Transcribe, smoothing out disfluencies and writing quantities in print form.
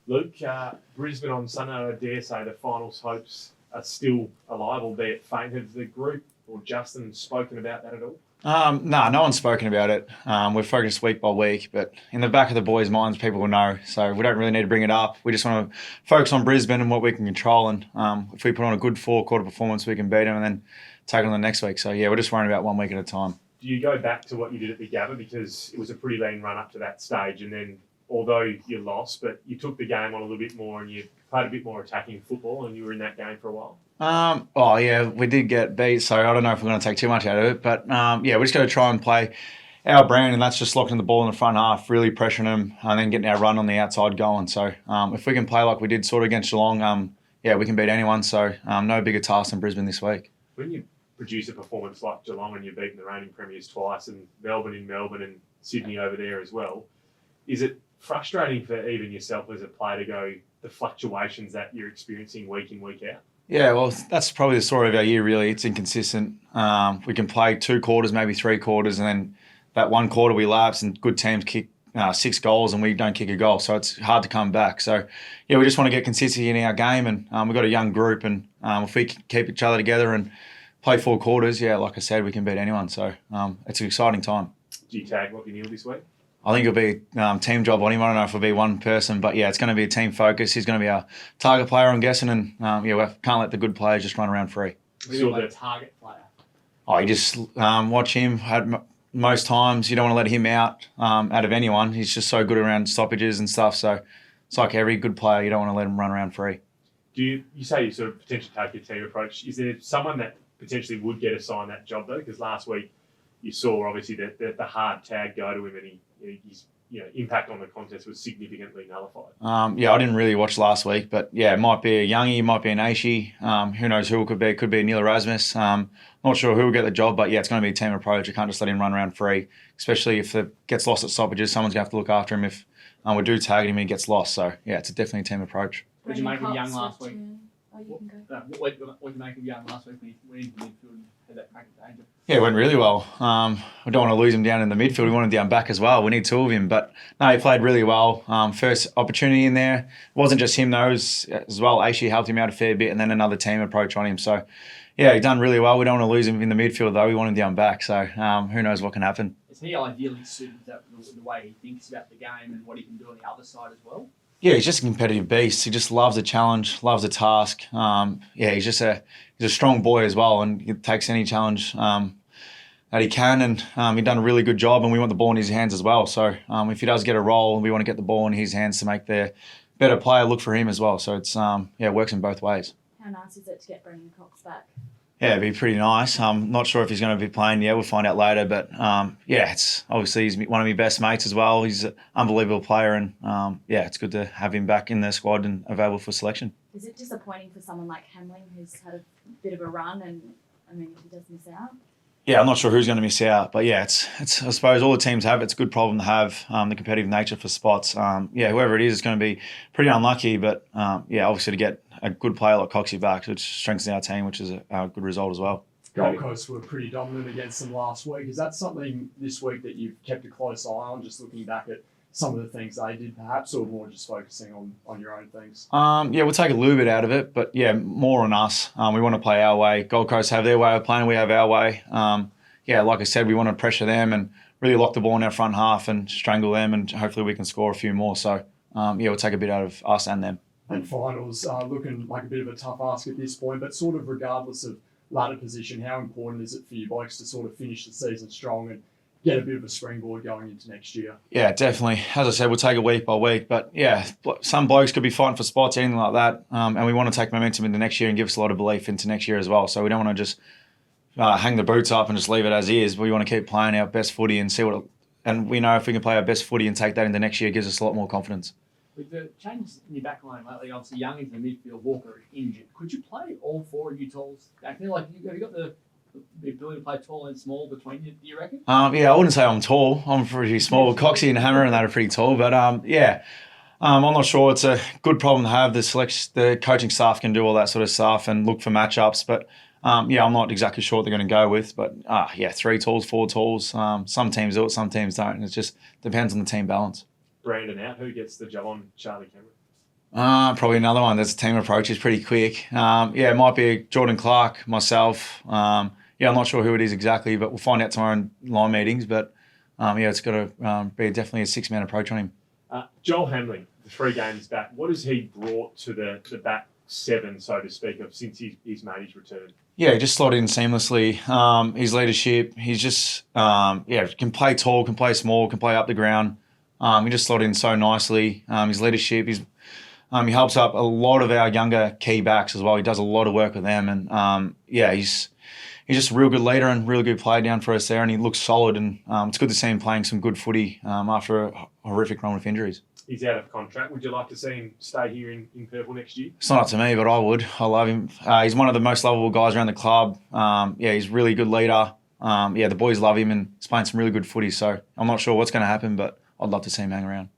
Luke, Brisbane on Sunday, I dare say the finals hopes are still alive, albeit faint. Have the group or Justin spoken about that at all? No one's spoken about it. We're focused week by week, but in the back of the boys' minds, people will know. So we don't really need to bring it up. We just want to focus on Brisbane and what we can control. And if we put on a good four-quarter performance, we can beat them and then take it on the next week. So, yeah, we're just worrying about 1 week at a time. Do you go back to what you did at the Gabba? Because it was a pretty lean run up to that stage. And then, although you lost, but you took the game on a little bit more and you played a bit more attacking football and you were in that game for a while. Oh, yeah, we did get beat, so I don't know if we're going to take too much out of it. But, yeah, we're just going to try and play our brand, and that's just locking the ball in the front half, really pressuring them, and then getting our run on the outside going. So if we can play like we did sort of against Geelong, yeah, we can beat anyone. So no bigger task than Brisbane this week. When you produce a performance like Geelong and you've beaten the reigning premiers twice, and Melbourne in Melbourne and Sydney over there as well, is it frustrating for even yourself as a player to go the fluctuations that you're experiencing week in, week out? Yeah, well, that's probably the story of our year, really. It's inconsistent. We can play 2 quarters, maybe 3 quarters, and then that 1 quarter we lapse and good teams kick 6 goals and we don't kick a goal. So it's hard to come back. So, yeah, we just want to get consistency in our game, and we've got a young group, and if we keep each other together and play 4 quarters, yeah, like I said, we can beat anyone. So it's an exciting time. Do you tag Lachie Neale this week? I think it'll be a team job on him. I don't know if it'll be one person, but yeah, it's going to be a team focus. He's going to be our target player, I'm guessing, and yeah, we can't let the good players just run around free. Really like a target player. Oh, you just watch him. Most times, you don't want to let him out of anyone. He's just so good around stoppages and stuff. So it's like every good player, you don't want to let him run around free. Do you say you sort of potentially take a team approach? Is there someone that potentially would get assigned that job though? Because last week you saw obviously the hard tag go to him, and his impact on the contest was significantly nullified. Yeah, I didn't really watch last week, but yeah, it might be a Youngie, it might be an Aishi. Who knows who it could be? It could be a Neil Erasmus. Not sure who will get the job, but yeah, it's going to be a team approach. You can't just let him run around free, especially if it gets lost at stoppages. Someone's going to have to look after him if we do tag him and he gets lost. So yeah, it's definitely a team approach. What did you make of Young last week? Oh, you can go. What did you make of Young last week when he went into the midfield and had that crack of danger? Yeah, it went really well. We don't want to lose him down in the midfield. We want him down back as well. We need 2 of him. But no, he played really well. First opportunity in there. It wasn't just him though, as well. Aishi helped him out a fair bit, and then another team approach on him. So yeah, he done really well. We don't want to lose him in the midfield though. We want him down back. So who knows what can happen. Is he ideally suited to the way he thinks about the game and what he can do on the other side as well? Yeah, he's just a competitive beast. He just loves a challenge, loves a task. Yeah, he's a strong boy as well, and he takes any challenge that he can, and he's done a really good job, and we want the ball in his hands as well. So if he does get a role, we want to get the ball in his hands to make the better player look for him as well. So it's it works in both ways. How nice is it to get Brendan Cox back? Yeah, it'd be pretty nice. I'm not sure if he's going to be playing. Yeah, we'll find out later. But yeah, it's obviously he's one of my best mates as well. He's an unbelievable player, and yeah, it's good to have him back in the squad and available for selection. Is it disappointing for someone like Hamling, who's had a bit of a run, and I mean, if he does miss out? Yeah, I'm not sure who's going to miss out, but yeah, it's I suppose all the teams have it. It's a good problem to have, the competitive nature for spots. Yeah, whoever it is going to be pretty unlucky, but yeah, obviously to get a good player like Coxie back, which strengthens our team, which is a good result as well. Gold Coast were pretty dominant against them last week. Is that something this week that you've kept a close eye on, just looking back at some of the things they did perhaps, or more just focusing on your own things? Yeah, we'll take a little bit out of it, but yeah, more on us. We want to play our way. Gold Coast have their way of playing, we have our way. Yeah, like I said, we want to pressure them and really lock the ball in our front half and strangle them, and hopefully we can score a few more. So yeah, we'll take a bit out of us and them. And finals looking like a bit of a tough ask at this point, but sort of regardless of ladder position, how important is it for you blokes to sort of finish the season strong and get a bit of a springboard going into next year? Yeah, definitely. As I said, we'll take it week by week, but yeah, some blokes could be fighting for spots, anything like that, and we want to take momentum into next year and give us a lot of belief into next year as well. So we don't want to just hang the boots up and just leave it as is. We want to keep playing our best footy and see and we know if we can play our best footy and take that into next year, it gives us a lot more confidence. With the changes in your back line lately, obviously Young into the midfield, Walker injured. Could you play all 4 of you talls back there? Like, have you got the ability to play tall and small between you, do you reckon? Yeah, I wouldn't say I'm tall. I'm pretty small. Coxie and Hammer and that are pretty tall, but yeah. I'm not sure. It's a good problem to have. The coaching staff can do all that sort of stuff and look for matchups, but yeah, I'm not exactly sure what they're going to go with. But yeah, 3 talls, 4 talls. Some teams do it, some teams don't. And it just depends on the team balance. Brandon out. Who gets the job on Charlie Cameron? Probably another one. That's a team approach is pretty quick. It might be Jordan Clark, myself. I'm not sure who it is exactly, but we'll find out tomorrow in line meetings. But it's got to be definitely a 6-man approach on him. Joel Hamling, the 3 games back, what has he brought to the back 7, so to speak, of since he's made his return? Yeah, he just slotted in seamlessly. His leadership, he's just can play tall, can play small, can play up the ground. He just slotted in so nicely. His leadership, he helps up a lot of our younger key backs as well. He does a lot of work with them, and he's just a real good leader and really good player down for us there. And he looks solid, and it's good to see him playing some good footy after a horrific run with injuries. He's out of contract. Would you like to see him stay here in Purple next year? It's not up to me, but I would. I love him. He's one of the most lovable guys around the club. He's a really good leader. The boys love him, and he's playing some really good footy. So I'm not sure what's going to happen, but I'd love to see him hang around.